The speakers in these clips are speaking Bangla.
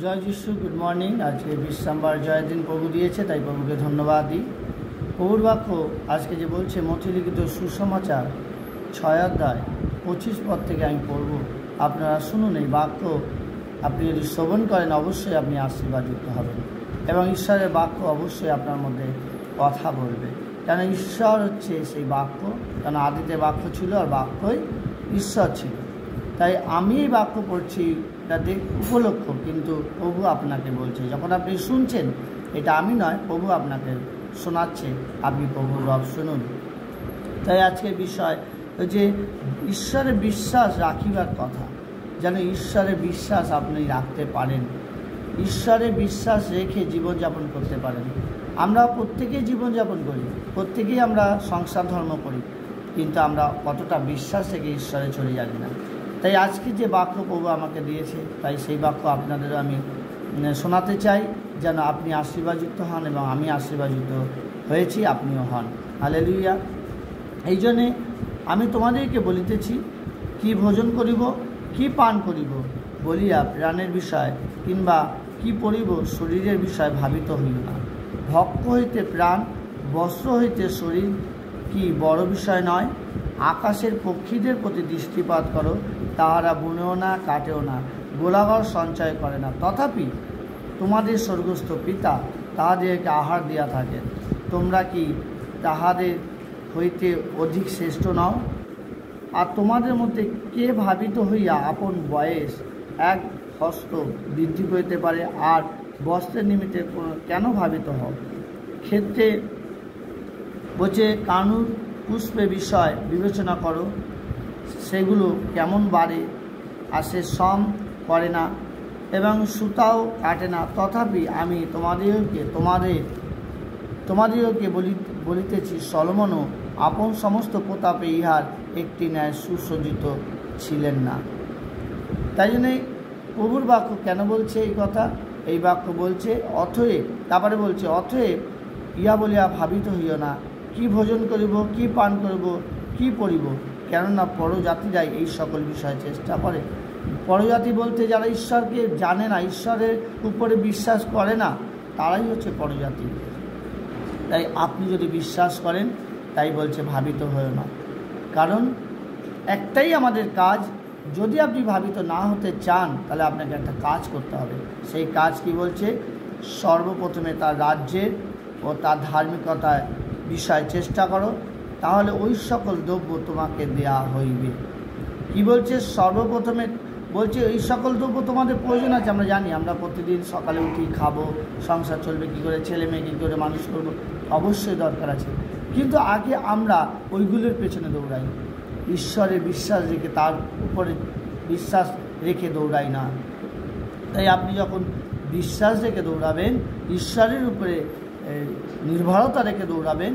জয় যিশু। Good morning. আজকে বিশ্রামবার জয়ের দিন প্রভু দিয়েছে, তাই প্রভুকে ধন্যবাদ দিই। প্রভুর বাক্য আজকে যে বলছে মথি লিখিত সুসমাচার 6 অধ্যায় 25 পদ থেকে আমি পড়ব। আপনারা শুনুন। এই বাক্য আপনি যদি শ্রবণ করেন অবশ্যই আপনি আশীর্বাদযুক্ত হবেন এবং ঈশ্বরের বাক্য অবশ্যই আপনার মধ্যে কথা বলবে। কেন ঈশ্বর হচ্ছে সেই বাক্য, কেন আদিতে বাক্য ছিল আর বাক্যই ঈশ্বর ছিল। তাই আমি এই বাক্য পড়ছি, এটা উপলক্ষ, কিন্তু প্রভু আপনাকে বলছে। যখন আপনি শুনছেন, এটা আমি নয়, প্রভু আপনাকে শোনাচ্ছে, আপনি প্রভুর রব শুনুন। তাই আজকের বিষয় যে ঈশ্বরে বিশ্বাস রাখিবার কথা, যেন ঈশ্বরে বিশ্বাস আপনি রাখতে পারেন, ঈশ্বরে বিশ্বাস রেখে জীবনযাপন করতে পারেন। আমরা প্রত্যেকেই জীবনযাপন করি, প্রত্যেকেই আমরা সংসার ধর্ম করি, কিন্তু আমরা কতটা বিশ্বাস রেখে ঈশ্বরে চলে যাই না। তাই আজকে যে বাক্য প্রভু আমাকে দিয়েছে, তাই সেই বাক্য আপনাদের আমি শোনাতে চাই, যেন আপনি আশীর্বাদযুক্ত হন এবং আমি আশীর্বাদযুক্ত হয়েছি, আপনিও হন। হালেলুয়া। এই জন্যে আমি তোমাদেরকে বলিতেছি, কি ভোজন করিব, কি পান করিব বলিয়া প্রাণের বিষয় কিংবা কি পরিব শরীরের বিষয় ভাবিত হইল না। ভক্ষ হইতে প্রাণ, বস্ত্র হইতে শরীর কি বড় বিষয় নয়? আকাশের পক্ষীদের প্রতি দৃষ্টিপাত করো, তাহারা বুনেও না, কাটেও না, গোলাঘর সঞ্চয় করে না, তথাপি তোমাদের স্বর্গস্থ পিতা তাহাদেরকে আহার দিয়া থাকেন। তোমরা কি তাহাদের হইতে অধিক শ্রেষ্ঠ নও? আর তোমাদের মধ্যে কে ভাবিত হইয়া আপন বয়স 1 হস্ত বৃদ্ধি করিতে পারে, আর বস্ত্রের নিমিত্তে কেন ভাবিত হও? ক্ষেত্রে বলছে কানুর পুষ্পে বিষয় বিবেচনা করো, সেগুলো কেমন বাড়ে, আর সে শ্রম করে না এবং সুতাও কাটে না, তথাপি আমি তোমাদেরকে বলিতেছি, সলোমনও আপন সমস্ত প্রতাপে ইহার একটি ন্যায় সুসজ্জিত ছিলেন না। তাই জন্যে প্রভুর বাক্য কেন বলছে এই কথা? এই বাক্য বলছে অতএব, তারপরে বলছে অতএব ইহা বলিয়া ভাবিত হইও না, কি ভোজন করিব, কি পান করিব, কি পরিব, কেননা পরজাতিরাই এই সকল বিষয়ে চেষ্টা করে। পরজাতি বলতে যারা ঈশ্বরকে জানে না, ঈশ্বরের উপরে বিশ্বাস করে না, তারাই হচ্ছে পরজাতি। তাই আপনি যদি বিশ্বাস করেন, তাই বলছে ভাবিত হয়েও না। কারণ একটাই আমাদের কাজ। যদি আপনি ভাবিত না হতে চান, তাহলে আপনাকে একটা কাজ করতে হবে। সেই কাজ কি বলছে? সর্বপ্রথমে তার রাজ্যের ও তার ধার্মিকতার বিষয়ে চেষ্টা করো, তাহলে ওই সকল দ্রব্য তোমাকে দেয়া হইবে। কি বলছে? সর্বপ্রথমে বলছে এই সকল দ্রব্য তোমাদের প্রয়োজন আছে। আমরা জানি, আমরা প্রতিদিন সকালে উঠি, খাবো, সংসার চলবে কী করে, ছেলে মেয়ে কী করে মানুষ করবো, অবশ্যই দরকার আছে। কিন্তু আগে আমরা ওইগুলোর পেছনে দৌড়াই, ঈশ্বরের বিশ্বাস রেখে, তার উপরে বিশ্বাস রেখে দৌড়াই না। তাই আপনি যখন বিশ্বাস রেখে দৌড়াবেন, ঈশ্বরের উপরে নির্ভরতা রেখে দৌড়াবেন,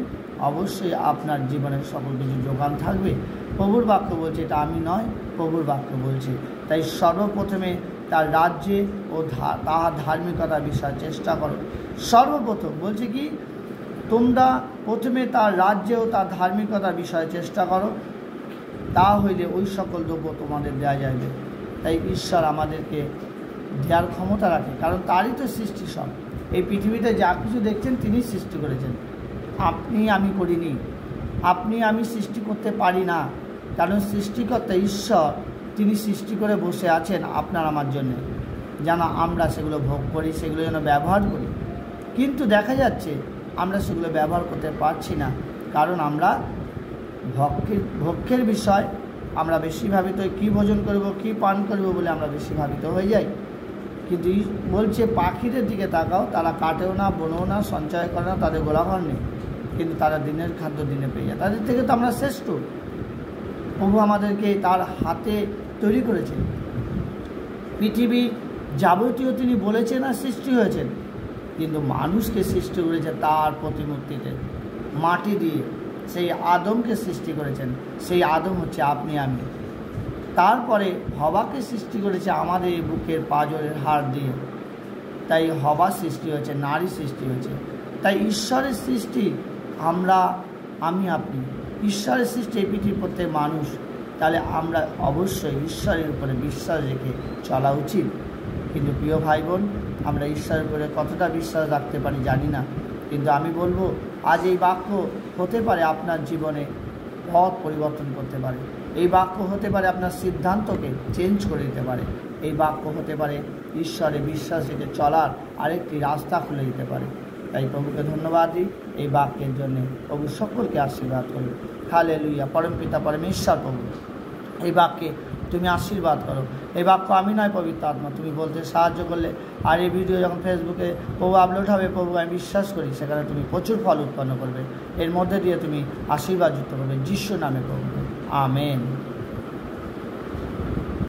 অবশ্যই আপনার জীবনের সকল কিছু যোগান থাকবে। প্রভুর বাক্য বলছে, এটা আমি নয়, প্রভুর বাক্য বলছে। তাই সর্বপ্রথমে তার রাজ্যে ও তাহার ধার্মিকতার বিষয়ে চেষ্টা করো। সর্বপ্রথম বলছে কি? তোমরা প্রথমে তার রাজ্যে ও তার ধার্মিকতার বিষয়ে চেষ্টা করো, তা হইলে ওই সকল দ্রব্য তোমাদের দেওয়া যাবে। তাই ঈশ্বর আমাদেরকে দেওয়ার ক্ষমতা রাখে, কারণ তারই তো সৃষ্টি সব। এই পৃথিবীতে যা কিছু দেখছেন তিনি সৃষ্টি করেছেন, আপনি আমি করিনি, আপনি আমি সৃষ্টি করতে পারি না। কারণ সৃষ্টিকর্তা ঈশ্বর, তিনি সৃষ্টি করে বসে আছেন আপনার আমার জন্য, যেন আমরা সেগুলো ভোগ করি, সেগুলো যেন ব্যবহার করি। কিন্তু দেখা যাচ্ছে আমরা সেগুলো ব্যবহার করতে পারছি না, কারণ আমরা ভক্ষের বিষয় আমরা বেশি ভাবিত, কী ভোজন করব, কী পান করব বলে আমরা বেশি ভাবিত হয়ে যাই। কিন্তু বলছে পাখিদের দিকে তাকাও, তারা কাটেও না, বোনেও না, সঞ্চয় করে না, তাদের গোলাঘর নেই, কিন্তু তারা দিনের খাদ্য দিনে পেয়ে যায়। তাদের থেকে তো আমরা শ্রেষ্ঠ। প্রভু আমাদেরকে তার হাতে তৈরি করেছেন। পৃথিবী যাবতীয় তিনি বলেছেন আর সৃষ্টি হয়েছেন, কিন্তু মানুষকে সৃষ্টি করেছে তার প্রতিমূর্তিতে, মাটি দিয়ে সেই আদমকে সৃষ্টি করেছেন। সেই আদম হচ্ছে আপনি আমি। তারপরে হওয়াকে সৃষ্টি করেছে আমাদের এই বুকের পাঁজরের হাড় দিয়ে। তাই হওয়া সৃষ্টি হয়েছে, নারী সৃষ্টি হয়েছে। তাই ঈশ্বরের সৃষ্টি আমরা, আমি আপনি, ঈশ্বরের সৃষ্টি এই পৃথিবীর প্রত্যেক মানুষ। তাহলে আমরা অবশ্যই ঈশ্বরের উপরে বিশ্বাস রেখে চলা উচিত। কিন্তু প্রিয় ভাই বোন, আমরা ঈশ্বরের উপরে কতটা বিশ্বাস রাখতে পারি জানি না, কিন্তু আমি বলবো আজ এই বাক্য হতে পারে আপনার জীবনে পথ পরিবর্তন করতে পারে। এই বাক্য হতে পারে আপনার সিদ্ধান্তকে চেঞ্জ করে দিতে পারে। এই বাক্য হতে পারে ঈশ্বরে বিশ্বাস রেখে চলার আরেকটি রাস্তা খুলে দিতে পারে। তাই প্রভুকে ধন্যবাদ দিই এই বাক্যের জন্য। প্রভু সকলকে আশীর্বাদ করবে। হালেলুয়া। পরমপিতা পরমেশ্বর প্রভু, এই বাক্যে তুমি আশীর্বাদ করো। এই বাক্য আমি নয়, পবিত্র আত্মা তুমি বলতে সাহায্য করলে। আর এই ভিডিও যখন ফেসবুকে প্রভু আপলোড হবে, প্রভু আমি বিশ্বাস করি সেখানে তুমি প্রচুর ফল উৎপন্ন করবে। এর মধ্যে দিয়ে তুমি আশীর্বাদ যুক্ত করবে। যিশু নামে প্রভু, আমেন।